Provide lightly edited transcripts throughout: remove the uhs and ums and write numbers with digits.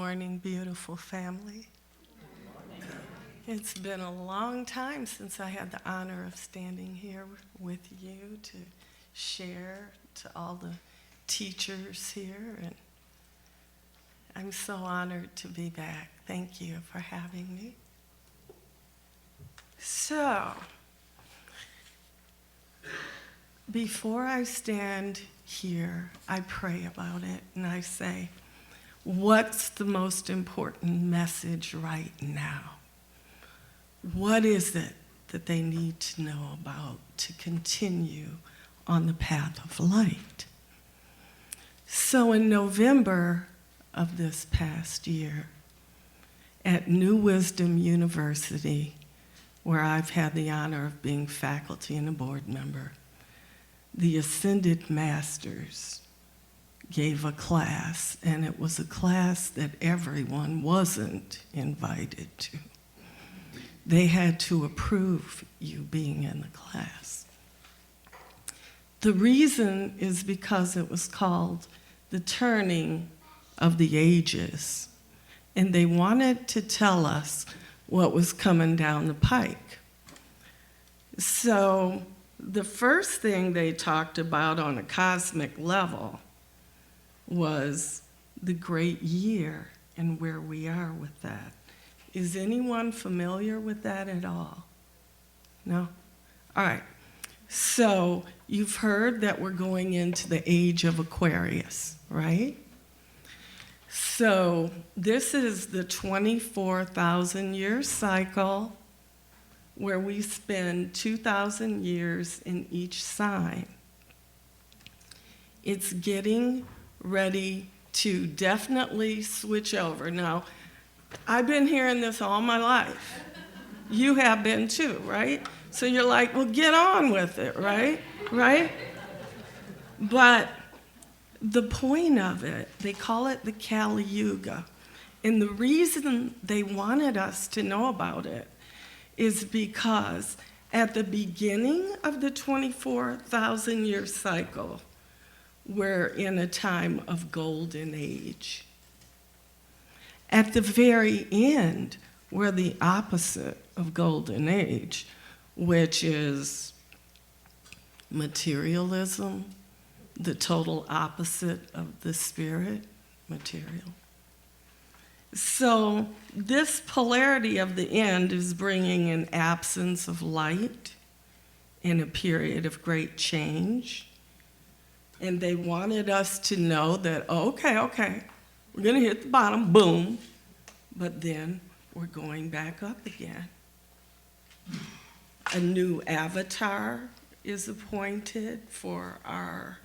morning, beautiful family. It's been a long time since I had the honor of standing here with you to share to all the teachers here, and I'm so honored to be back. Thank you for having me. So, before I stand here, I pray about it and I say, what's the most important message right now? What is it that they need to know about to continue on the path of light? So in November of this past year, at New Wisdom University, where I've had the honor of being faculty and a board member, the Ascended Masters gave a class, and it was a class that everyone wasn't invited to. They had to approve you being in the class. The reason is because it was called The Turning of the Ages, and they wanted to tell us what was coming down the pike. So the first thing they talked about on a cosmic level was the great year and where we are with that. Is anyone familiar with that at all? No? All right. So you've heard that we're going into the Age of Aquarius, right? So this is the 24,000-year cycle where we spend 2,000 years in each sign. It's getting ready to definitely switch over. Now, I've been hearing this all my life. You have been too, right? So you're like, well, get on with it, right? Right? But the point of it, they call it the Kali Yuga. And the reason they wanted us to know about it is because at the beginning of the 24,000-year cycle, we're in a time of golden age. At the very end, we're the opposite of golden age, which is materialism, the total opposite of the spirit, material. So this polarity of the end is bringing an absence of light in a period of great change. And they wanted us to know that, okay, we're going to hit the bottom, boom, but then we're going back up again. A new avatar is appointed for our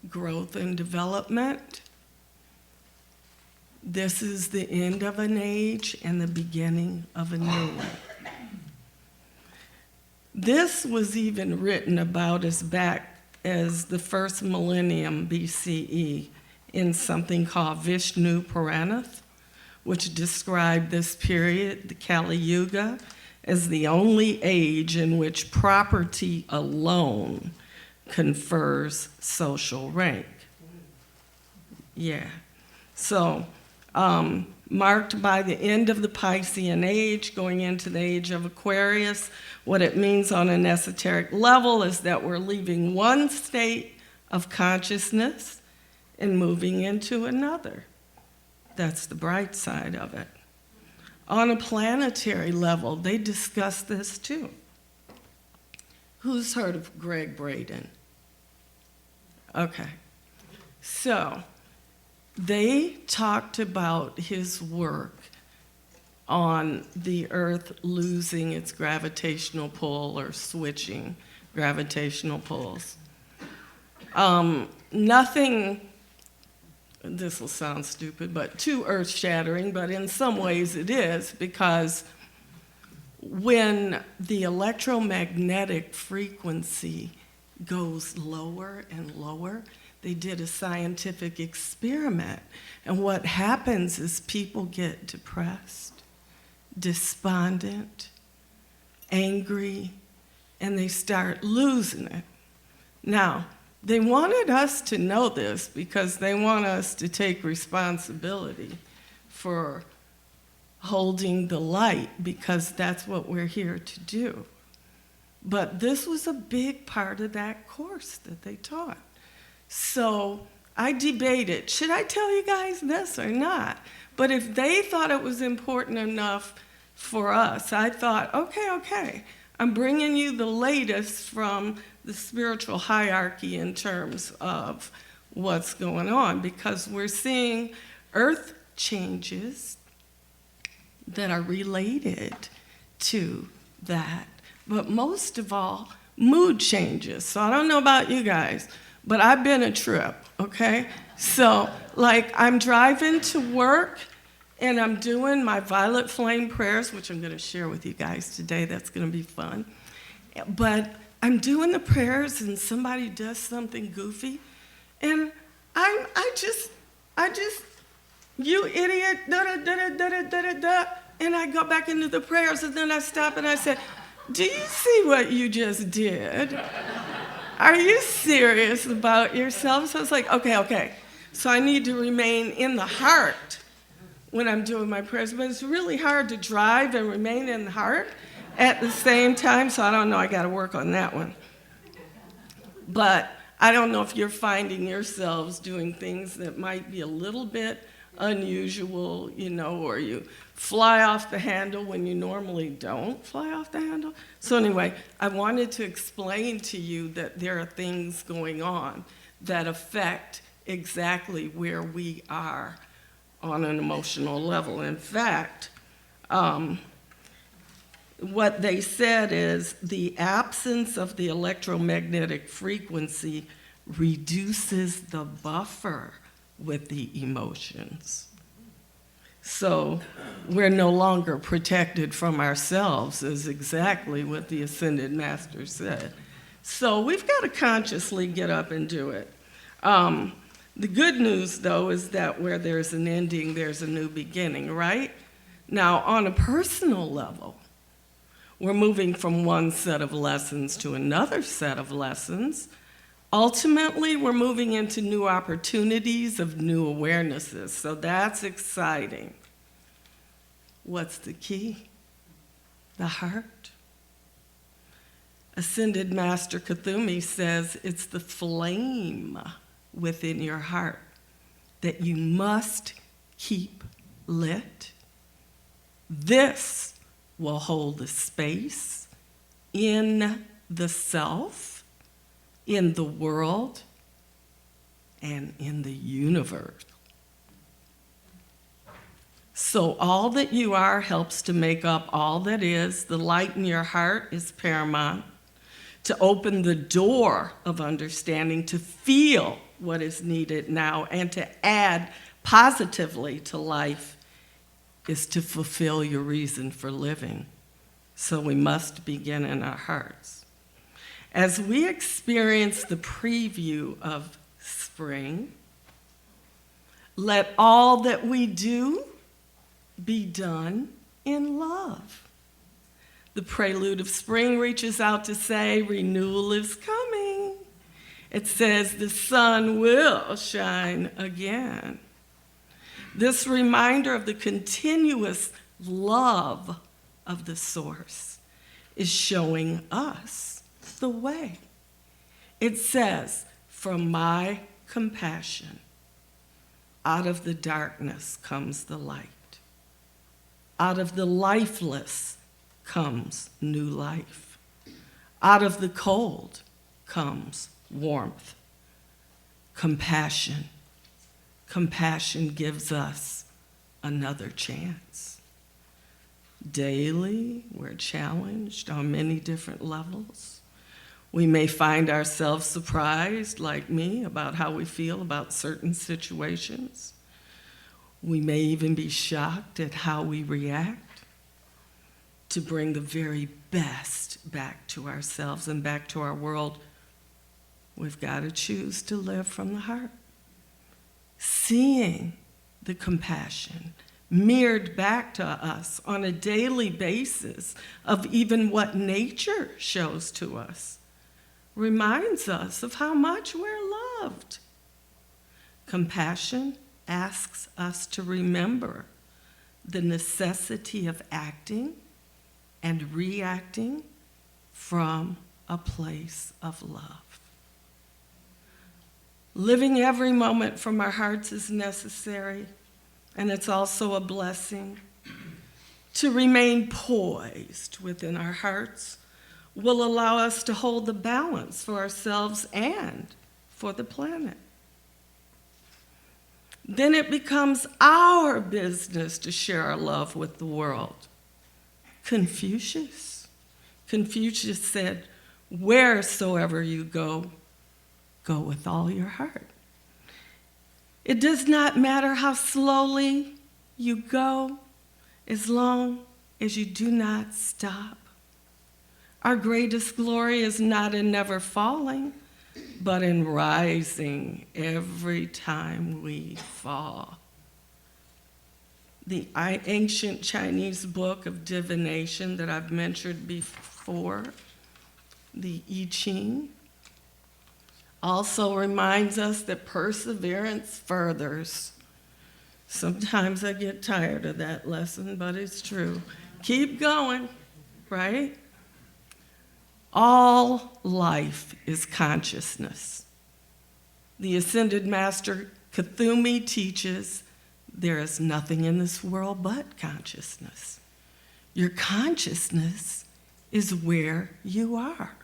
growth and development. This is the end of an age and the beginning of a new one. This was even written about as back as the first millennium BCE in something called Vishnu Puranath, which described this period, the Kali Yuga, as the only age in which property alone confers social rank. Yeah. So, marked by the end of the Piscean age, going into the Age of Aquarius, what it means on an esoteric level is that we're leaving one state of consciousness and moving into another. That's the bright side of it. On a planetary level, they discuss this too. Who's heard of Greg Braden? Okay. So, they talked about his work on the Earth losing its gravitational pull or switching gravitational pulls. Nothing, this will sound stupid, but too earth-shattering, but in some ways it is, because when the electromagnetic frequency goes lower and lower, they did a scientific experiment, and what happens is people get depressed, despondent, angry, and they start losing it. Now, they wanted us to know this because they want us to take responsibility for holding the light, because that's what we're here to do. But this was a big part of that course that they taught. So I debated, should I tell you guys this or not? But if they thought it was important enough for us, I thought, okay, I'm bringing you the latest from the spiritual hierarchy in terms of what's going on, because we're seeing earth changes that are related to that. But most of all, mood changes. So I don't know about you guys, but I've been a trip, okay? So, like, I'm driving to work, and I'm doing my violet flame prayers, which I'm going to share with you guys today. That's going to be fun. But I'm doing the prayers, and somebody does something goofy, and I just, you idiot, da-da-da-da-da-da-da-da, and I go back into the prayers, and then I stop, and I said, do you see what you just did? Are you serious about yourself? So I was like, okay. So I need to remain in the heart when I'm doing my prayers, but it's really hard to drive and remain in the heart at the same time, so I don't know, I gotta work on that one. But I don't know if you're finding yourselves doing things that might be a little bit unusual, or you fly off the handle when you normally don't fly off the handle. So anyway, I wanted to explain to you that there are things going on that affect exactly where we are on an emotional level. In fact, what they said is the absence of the electromagnetic frequency reduces the buffer with the emotions. So we're no longer protected from ourselves, is exactly what the Ascended Master said. So we've got to consciously get up and do it. The good news, though, is that where there's an ending, there's a new beginning, right? Now, on a personal level, we're moving from one set of lessons to another set of lessons. Ultimately, we're moving into new opportunities of new awarenesses, so that's exciting. What's the key? The heart. Ascended Master Kuthumi says it's the flame within your heart that you must keep lit. This will hold the space in the self, in the world, and in the universe. So all that you are helps to make up all that is. The light in your heart is paramount to open the door of understanding, to feel what is needed now, and to add positively to life is to fulfill your reason for living. So we must begin in our hearts. As we experience the preview of spring, let all that we do be done in love. The prelude of spring reaches out to say, renewal is coming. It says the sun will shine again. This reminder of the continuous love of the source is showing us the way. It says, from my compassion, out of the darkness comes the light. Out of the lifeless comes new life. Out of the cold comes warmth. Compassion. Compassion gives us another chance. Daily, we're challenged on many different levels. We may find ourselves surprised, like me, about how we feel about certain situations. We may even be shocked at how we react. To bring the very best back to ourselves and back to our world, we've got to choose to live from the heart. Seeing the compassion mirrored back to us on a daily basis of even what nature shows to us reminds us of how much we're loved. Compassion asks us to remember the necessity of acting and reacting from a place of love. Living every moment from our hearts is necessary, and it's also a blessing. To remain poised within our hearts will allow us to hold the balance for ourselves and for the planet. Then it becomes our business to share our love with the world. Confucius said, "Wheresoever you go, go with all your heart." It does not matter how slowly you go, as long as you do not stop. Our greatest glory is not in never falling, but in rising every time we fall. The ancient Chinese book of divination that I've mentioned before, the I Ching, also reminds us that perseverance furthers. Sometimes I get tired of that lesson, but it's true. Keep going, right? All life is consciousness. The Ascended Master Kuthumi teaches there is nothing in this world but consciousness. Your consciousness is where you are.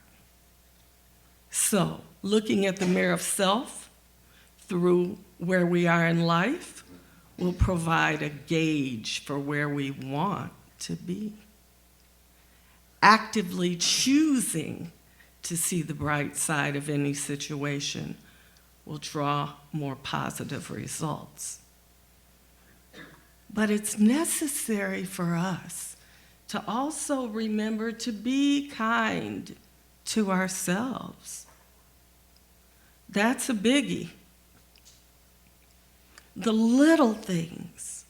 So, looking at the mirror of self through where we are in life will provide a gauge for where we want to be. Actively choosing to see the bright side of any situation will draw more positive results. But it's necessary for us to also remember to be kind to ourselves. That's a biggie. The little things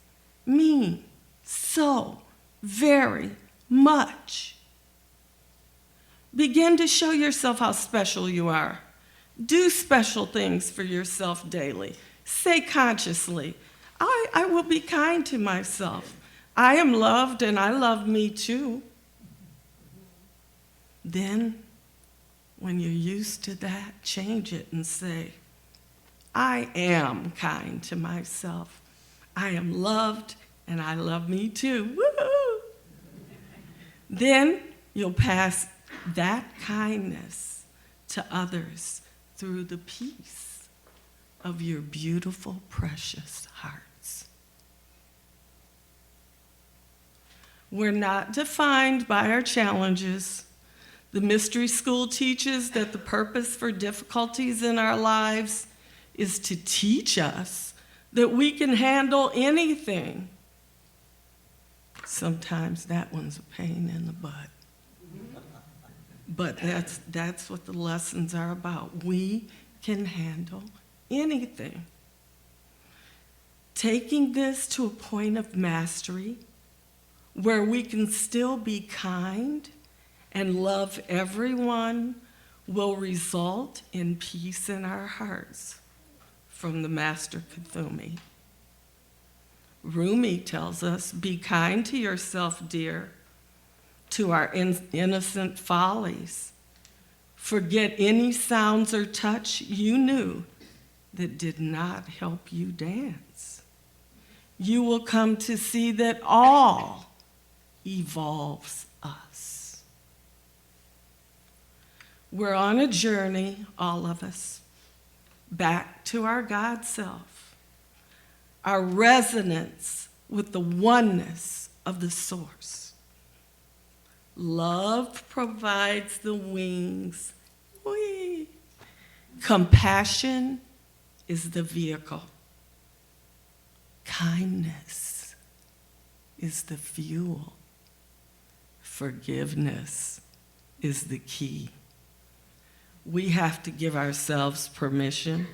mean so very much. Begin to show yourself how special you are. Do special things for yourself daily. Say consciously, I will be kind to myself. I am loved and I love me too. Then, when you're used to that, change it and say, I am kind to myself. I am loved and I love me too. Woo-hoo! Then you'll pass that kindness to others through the peace of your beautiful, precious hearts. We're not defined by our challenges. The mystery school teaches that the purpose for difficulties in our lives is to teach us that we can handle anything. Sometimes that one's a pain in the butt. But that's what the lessons are about. We can handle anything. Taking this to a point of mastery where we can still be kind and love everyone will result in peace in our hearts. From the Master Kuthumi. Rumi tells us, be kind to yourself, dear, to our innocent follies. Forget any sounds or touch you knew that did not help you dance. You will come to see that all evolves us. We're on a journey, all of us, back to our God self, our resonance with the oneness of the source. Love provides the wings. Whee! Compassion is the vehicle. Kindness is the fuel. Forgiveness is the key. We have to give ourselves permission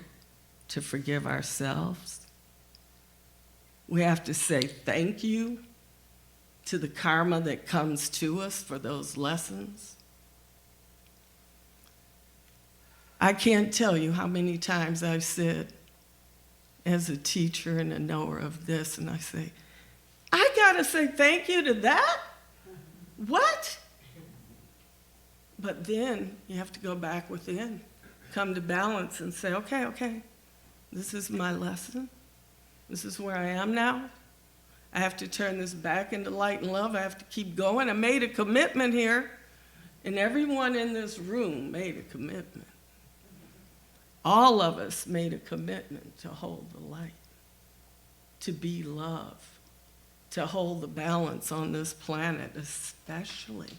to forgive ourselves. We have to say thank you to the karma that comes to us for those lessons. I can't tell you how many times I've said, as a teacher and a knower of this, and I say, I got to say thank you to that? What? But then you have to go back within, come to balance and say, okay, this is my lesson. This is where I am now. I have to turn this back into light and love. I have to keep going. I made a commitment here, and everyone in this room made a commitment. All of us made a commitment to hold the light, to be love, to hold the balance on this planet, especially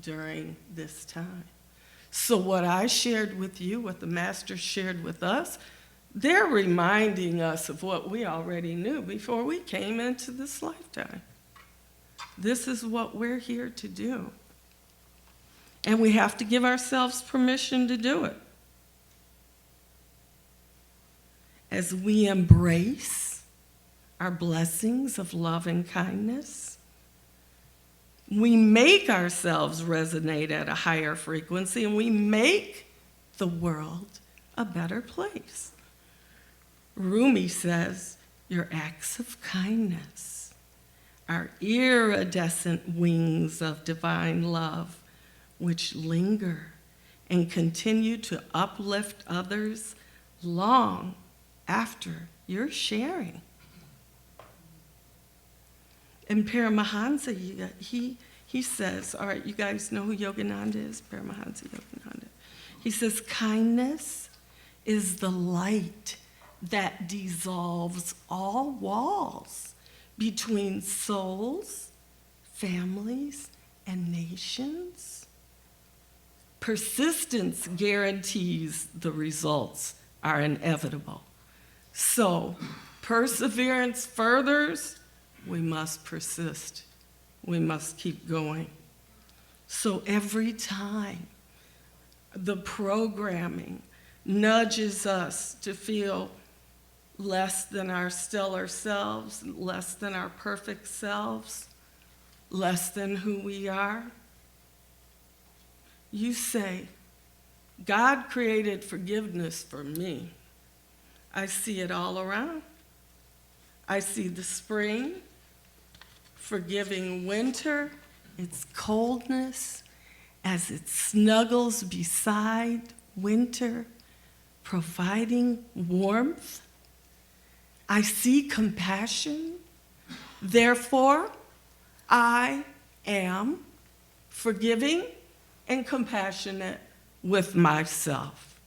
during this time. So what I shared with you, what the Master shared with us, they're reminding us of what we already knew before we came into this lifetime. This is what we're here to do. And we have to give ourselves permission to do it. As we embrace our blessings of love and kindness, we make ourselves resonate at a higher frequency, and we make the world a better place. Rumi says, your acts of kindness are iridescent wings of divine love, which linger and continue to uplift others long after you're sharing. And Paramahansa, he says, all right, you guys know who Yogananda is? Paramahansa Yogananda. He says, kindness is the light that dissolves all walls between souls, families, and nations. Persistence guarantees the results are inevitable. So, perseverance furthers, we must persist. We must keep going. So every time the programming nudges us to feel less than our stellar selves, less than our perfect selves, less than who we are, you say, God created forgiveness for me. I see it all around. I see the spring, forgiving winter, its coldness, as it snuggles beside winter, providing warmth. I see compassion. Therefore, I am forgiving and compassionate with myself.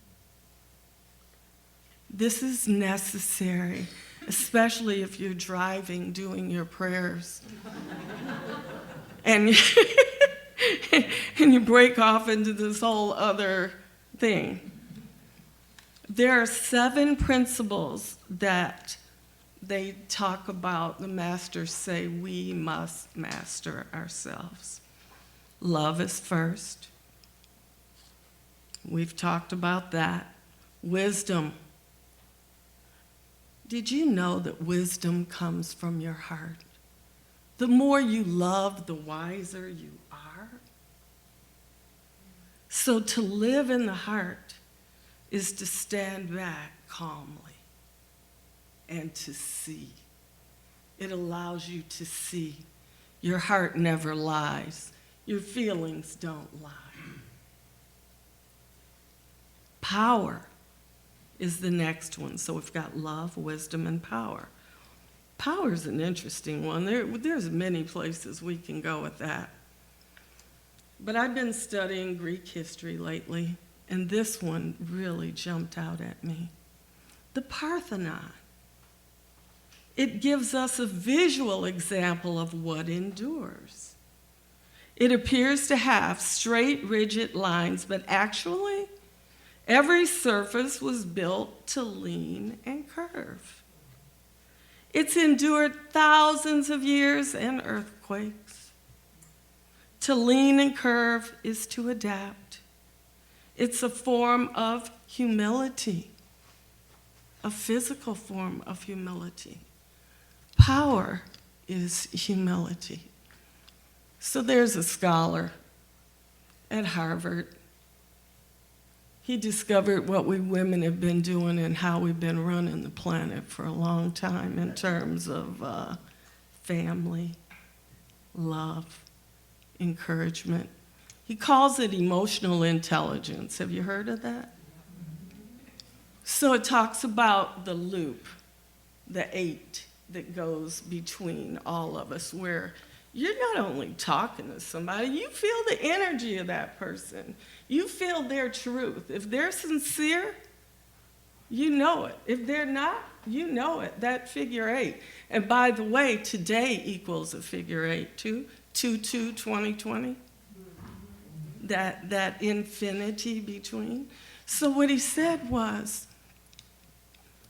This is necessary, especially if you're driving, doing your prayers. And you break off into this whole other thing. There are 7 principles that they talk about, the masters say we must master ourselves. Love is first. We've talked about that. Wisdom. Did you know that wisdom comes from your heart? The more you love, the wiser you are. So to live in the heart is to stand back calmly and to see. It allows you to see. Your heart never lies. Your feelings don't lie. Power is the next one. So we've got love, wisdom, and power. Power is an interesting one. There's many places we can go with that. But I've been studying Greek history lately, and this one really jumped out at me. The Parthenon. It gives us a visual example of what endures. It appears to have straight, rigid lines, but actually, every surface was built to lean and curve. It's endured thousands of years and earthquakes. To lean and curve is to adapt. It's a form of humility, a physical form of humility. Power is humility. So there's a scholar at Harvard. He discovered what we women have been doing and how we've been running the planet for a long time in terms of family love, encouragement. He calls it emotional intelligence. Have you heard of that? So it talks about the loop, the 8 that goes between all of us, where you're not only talking to somebody, you feel the energy of that person. You feel their truth. If they're sincere, you know it. If they're not, you know it, that figure 8. And by the way, today equals a figure 8 too, 2-2-20-20. That infinity between. So what he said was,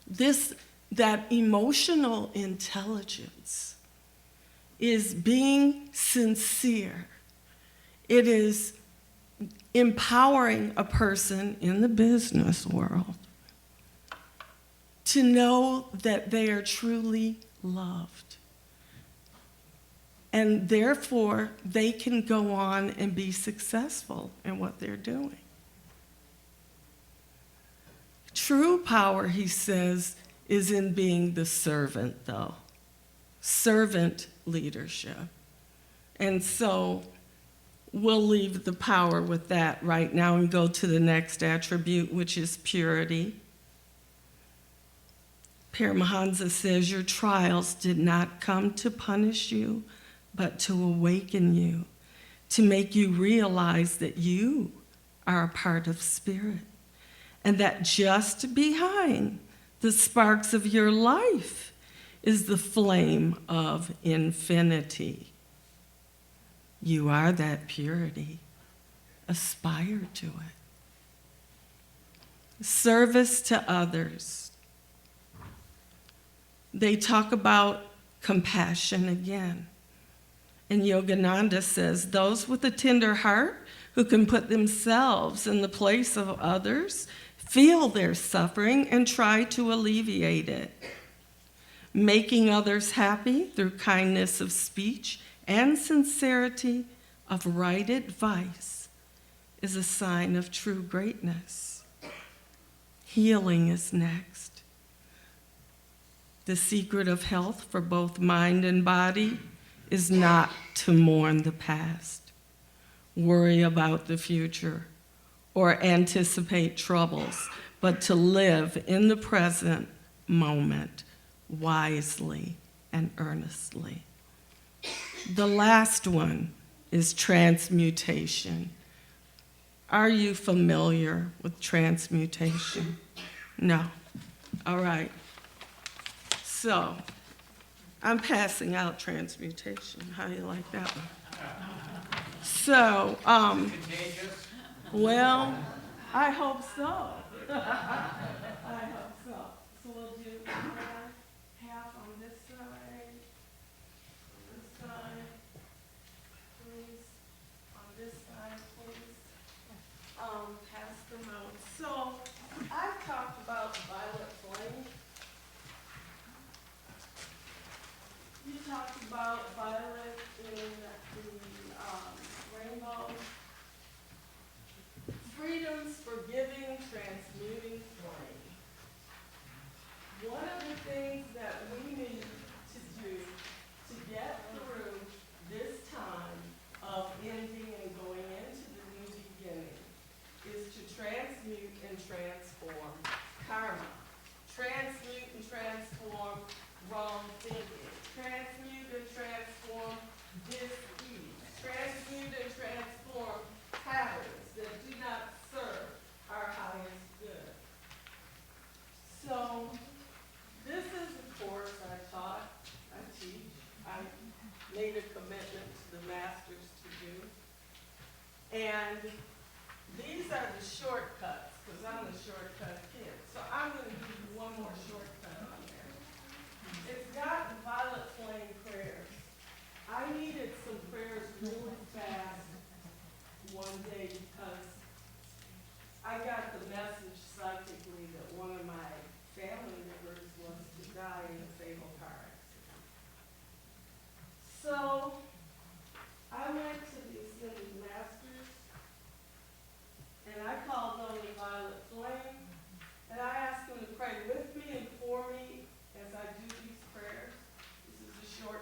that emotional intelligence is being sincere. It is empowering a person in the business world to know that they are truly loved. And therefore, they can go on and be successful in what they're doing. True power, he says, is in being the servant, though. Servant leadership. And so we'll leave the power with that right now and go to the next attribute, which is purity. Paramahansa says, your trials did not come to punish you, but to awaken you, to make you realize that you are a part of spirit, and that just behind the sparks of your life is the flame of infinity. You are that purity. Aspire to it. Service to others. They talk about compassion again. And Yogananda says, those with a tender heart who can put themselves in the place of others feel their suffering and try to alleviate it. Making others happy through kindness of speech and sincerity of right advice is a sign of true greatness. Healing is next. The secret of health for both mind and body is not to mourn the past, worry about the future, or anticipate troubles, but to live in the present moment wisely and earnestly. The last one is transmutation. Are you familiar with transmutation? No. All right. So, I'm passing out transmutation. How do you like that one? So, well, I hope so. I hope so. So we'll do half on this side, please, on this side, please. Pass them out. So, I've talked about violet flame. You talked about violet in the rainbow. Freedom's forgiving, transmuting flame. One of the things that we need to do to get through this time of ending and going into the new beginning is to transmute and transform karma. Transmute and transform wrong thinking. Transmute and transform dis-ease. Transmute and transform patterns that do not serve our highest good. So, this is a course I taught, I teach, I made a commitment to the masters to do. And these are the shortcuts, because I'm the shortcut kid. So I'm going to give you one more shortcut on there. It's got the violet flame prayers. I needed some prayers really fast one day because I got the message psychically that one of my family members was to die in a fatal car accident. So I went to these Cindy masters and I called on the violet flame and I asked them to pray with me and for me as I do these prayers. This is a short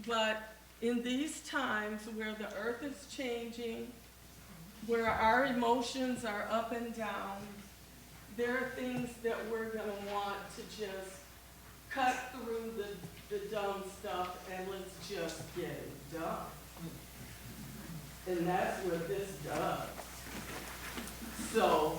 But in these times where the earth is changing, where our emotions are up and down, there are things that we're going to want to just cut through the dumb stuff and let's just get it done. And that's what this does. So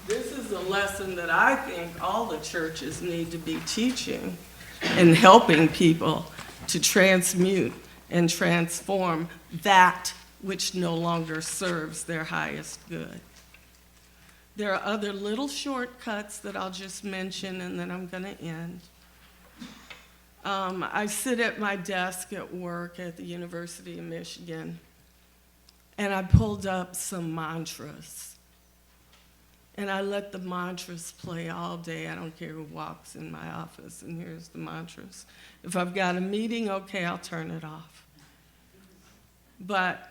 this is a lesson that I think all the churches need to be teaching and helping people to transmute and transform that which no longer serves their highest good. There are other little shortcuts that I'll just mention and then I'm going to end. I sit at my desk at work at the University of Michigan, and I pulled up some mantras. And I let the mantras play all day. I don't care who walks in my office, and here's the mantras. If I've got a meeting, okay, I'll turn it off. But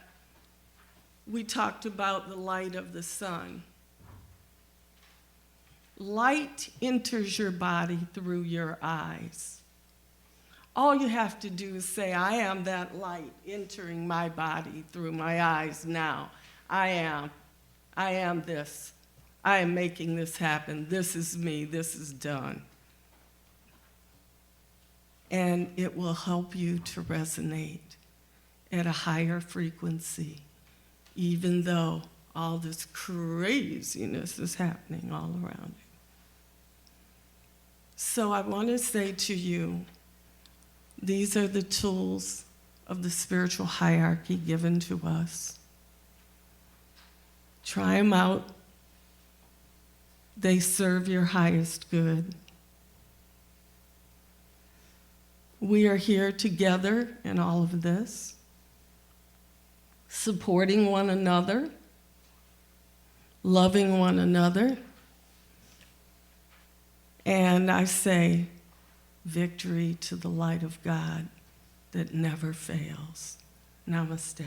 we talked about the light of the sun. Light enters your body through your eyes. All you have to do is say, I am that light entering my body through my eyes now. I am this. I am making this happen. This is me. This is done. And it will help you to resonate at a higher frequency, even though all this craziness is happening all around you. So I want to say to you, these are the tools of the spiritual hierarchy given to us. Try them out. They serve your highest good. We are here together in all of this, supporting one another, loving one another, and I say, victory to the light of God that never fails. Namaste.